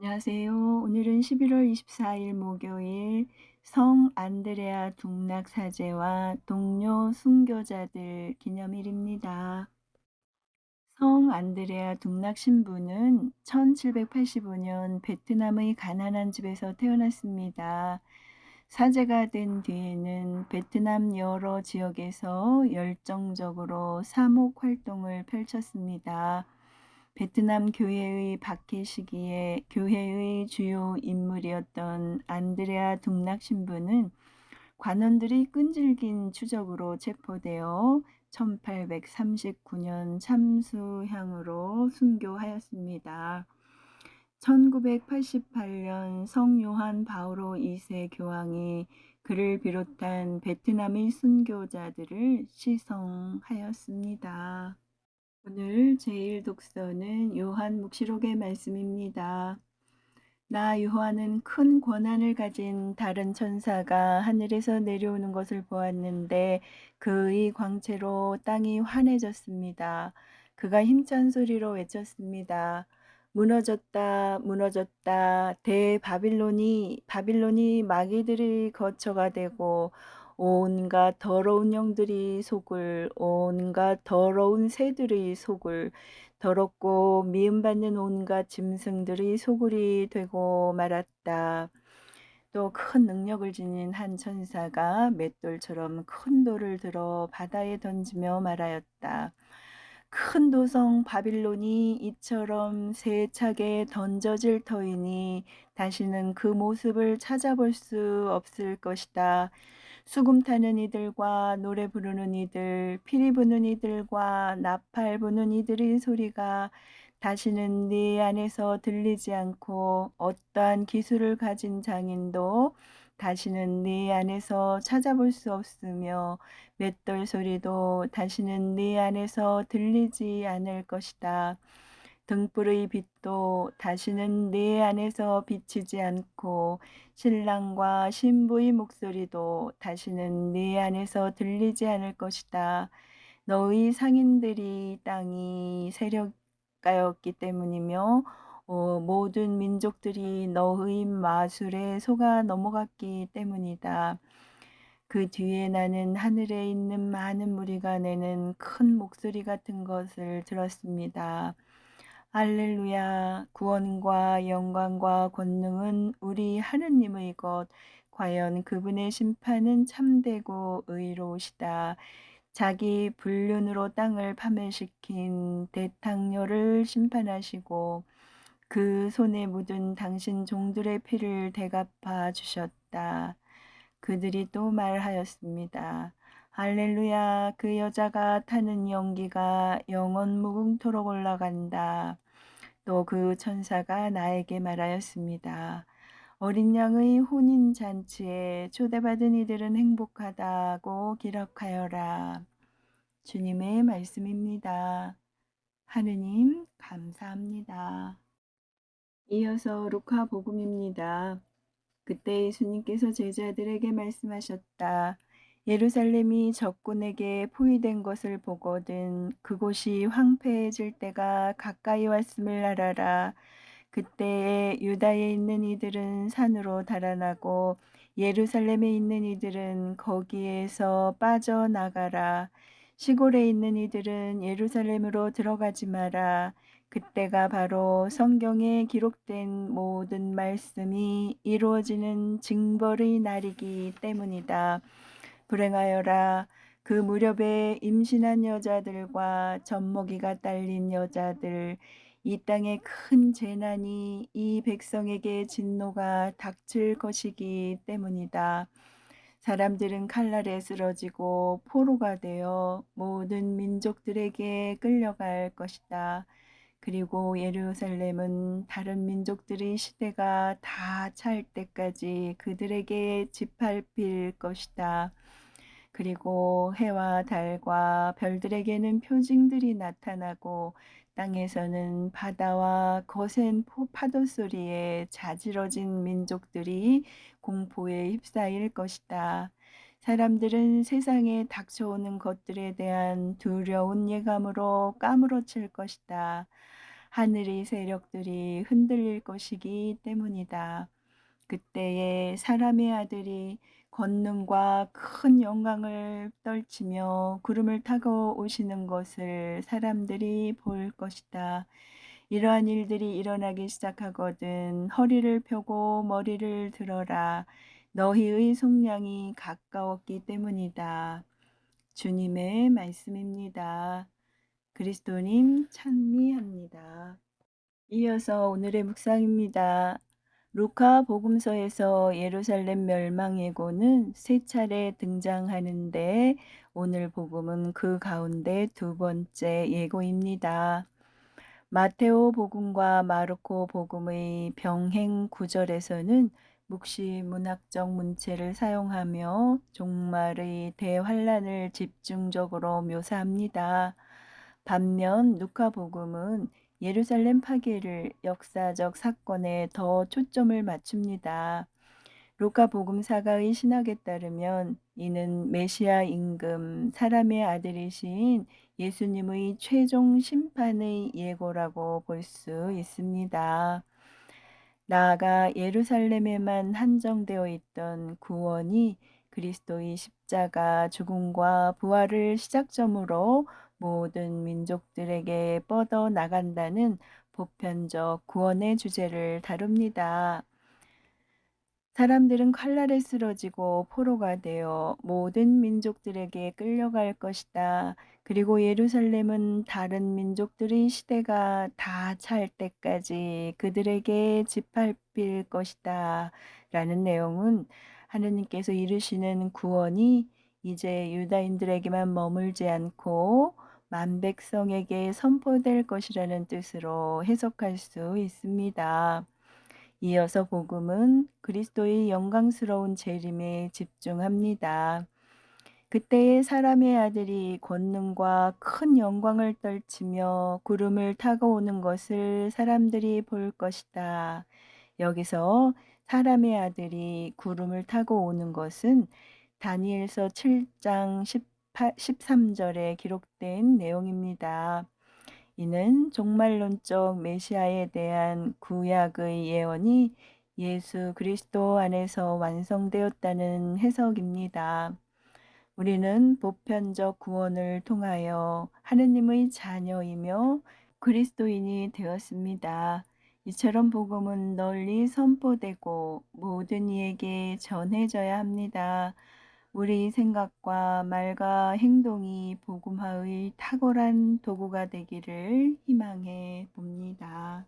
안녕하세요. 오늘은 11월 24일 목요일 성 안드레아 동락 사제와 동료 순교자들 기념일입니다. 성 안드레아 동락 신부는 1785년 베트남의 가난한 집에서 태어났습니다. 사제가 된 뒤에는 베트남 여러 지역에서 열정적으로 사목 활동을 펼쳤습니다. 베트남 교회의 박해 시기에 교회의 주요 인물이었던 안드레아 동락 신부는 관원들의 끈질긴 추적으로 체포되어 1839년 참수향으로 순교하였습니다. 1988년 성 요한 바오로 2세 교황이 그를 비롯한 베트남의 순교자들을 시성하였습니다. 오늘 제1 독서는 요한 묵시록의 말씀입니다. 나 요한은 큰 권한을 가진 다른 천사가 하늘에서 내려오는 것을 보았는데 그의 광채로 땅이 환해졌습니다. 그가 힘찬 소리로 외쳤습니다. 무너졌다, 무너졌다. 바빌론이 마귀들의 거처가 되고 온갖 더러운 영들이 속을, 온갖 더러운 새들의 속을, 더럽고 미움받는 온갖 짐승들이 소굴이 되고 말았다. 또 큰 능력을 지닌 한 천사가 맷돌처럼 큰 돌을 들어 바다에 던지며 말하였다. 큰 도성 바빌론이 이처럼 세차게 던져질 터이니 다시는 그 모습을 찾아볼 수 없을 것이다. 수금 타는 이들과 노래 부르는 이들, 피리 부는 이들과 나팔 부는 이들의 소리가 다시는 네 안에서 들리지 않고 어떠한 기술을 가진 장인도 다시는 네 안에서 찾아볼 수 없으며 맷돌 소리도 다시는 네 안에서 들리지 않을 것이다. 등불의 빛도 다시는 네 안에서 비치지 않고 신랑과 신부의 목소리도 다시는 네 안에서 들리지 않을 것이다. 너의 상인들이 땅이 세력가였기 때문이며 모든 민족들이 너의 마술에 속아 넘어갔기 때문이다. 그 뒤에 나는 하늘에 있는 많은 무리가 내는 큰 목소리 같은 것을 들었습니다. 할렐루야. 구원과 영광과 권능은 우리 하느님의 것. 과연 그분의 심판은 참되고 의로우시다. 자기 불륜으로 땅을 파멸시킨 대탕녀를 심판하시고 그 손에 묻은 당신 종들의 피를 대갚아 주셨다. 그들이 또 말하였습니다. 할렐루야. 그 여자가 타는 연기가 영원 무궁토록 올라간다. 또 그 천사가 나에게 말하였습니다. 어린 양의 혼인 잔치에 초대받은 이들은 행복하다고 기록하여라. 주님의 말씀입니다. 하느님 감사합니다. 이어서 루카 복음입니다. 그때 예수님께서 제자들에게 말씀하셨다. 예루살렘이 적군에게 포위된 것을 보거든 그곳이 황폐해질 때가 가까이 왔음을 알아라. 그때에 유다에 있는 이들은 산으로 달아나고 예루살렘에 있는 이들은 거기에서 빠져나가라. 시골에 있는 이들은 예루살렘으로 들어가지 마라. 그때가 바로 성경에 기록된 모든 말씀이 이루어지는 징벌의 날이기 때문이다. 불행하여라. 그 무렵에 임신한 여자들과 젖먹이가 딸린 여자들, 이 땅에 큰 재난이 이 백성에게 진노가 닥칠 것이기 때문이다. 사람들은 칼날에 쓰러지고 포로가 되어 모든 민족들에게 끌려갈 것이다. 그리고 예루살렘은 다른 민족들의 시대가 다 찰 때까지 그들에게 짓밟힐 것이다. 그리고 해와 달과 별들에게는 표징들이 나타나고 땅에서는 바다와 거센 파도 소리에 자지러진 민족들이 공포에 휩싸일 것이다. 사람들은 세상에 닥쳐오는 것들에 대한 두려운 예감으로 까무러칠 것이다. 하늘의 세력들이 흔들릴 것이기 때문이다. 그때에 사람의 아들이 권능과 큰 영광을 떨치며 구름을 타고 오시는 것을 사람들이 볼 것이다. 이러한 일들이 일어나기 시작하거든 허리를 펴고 머리를 들어라. 너희의 속량이 가까웠기 때문이다. 주님의 말씀입니다. 그리스도님 찬미합니다. 이어서 오늘의 묵상입니다. 루카 복음서에서 예루살렘 멸망 예고는 세 차례 등장하는데 오늘 복음은 그 가운데 두 번째 예고입니다. 마테오 복음과 마르코 복음의 병행 구절에서는 묵시 문학적 문체를 사용하며 종말의 대환란을 집중적으로 묘사합니다. 반면 누가 복음은 예루살렘 파괴를 역사적 사건에 더 초점을 맞춥니다. 루카 복음사가의 신학에 따르면 이는 메시아 임금 사람의 아들이신 예수님의 최종 심판의 예고라고 볼 수 있습니다. 나아가 예루살렘에만 한정되어 있던 구원이 그리스도의 십자가 죽음과 부활을 시작점으로 모든 민족들에게 뻗어 나간다는 보편적 구원의 주제를 다룹니다. 사람들은 칼날에 쓰러지고 포로가 되어 모든 민족들에게 끌려갈 것이다. 그리고 예루살렘은 다른 민족들의 시대가 다 찰 때까지 그들에게 짓밟힐 것이다. 라는 내용은 하느님께서 이루시는 구원이 이제 유다인들에게만 머물지 않고 만백성에게 선포될 것이라는 뜻으로 해석할 수 있습니다. 이어서 복음은 그리스도의 영광스러운 재림에 집중합니다. 그때의 사람의 아들이 권능과 큰 영광을 떨치며 구름을 타고 오는 것을 사람들이 볼 것이다. 여기서 사람의 아들이 구름을 타고 오는 것은 다니엘서 7장 13절에 기록된 내용입니다. 이는 종말론적 메시아에 대한 구약의 예언이 예수 그리스도 안에서 완성되었다는 해석입니다. 우리는 보편적 구원을 통하여 하느님의 자녀이며 그리스도인이 되었습니다. 이처럼 복음은 널리 선포되고 모든 이에게 전해져야 합니다. 우리 생각과 말과 행동이 복음화의 탁월한 도구가 되기를 희망해 봅니다.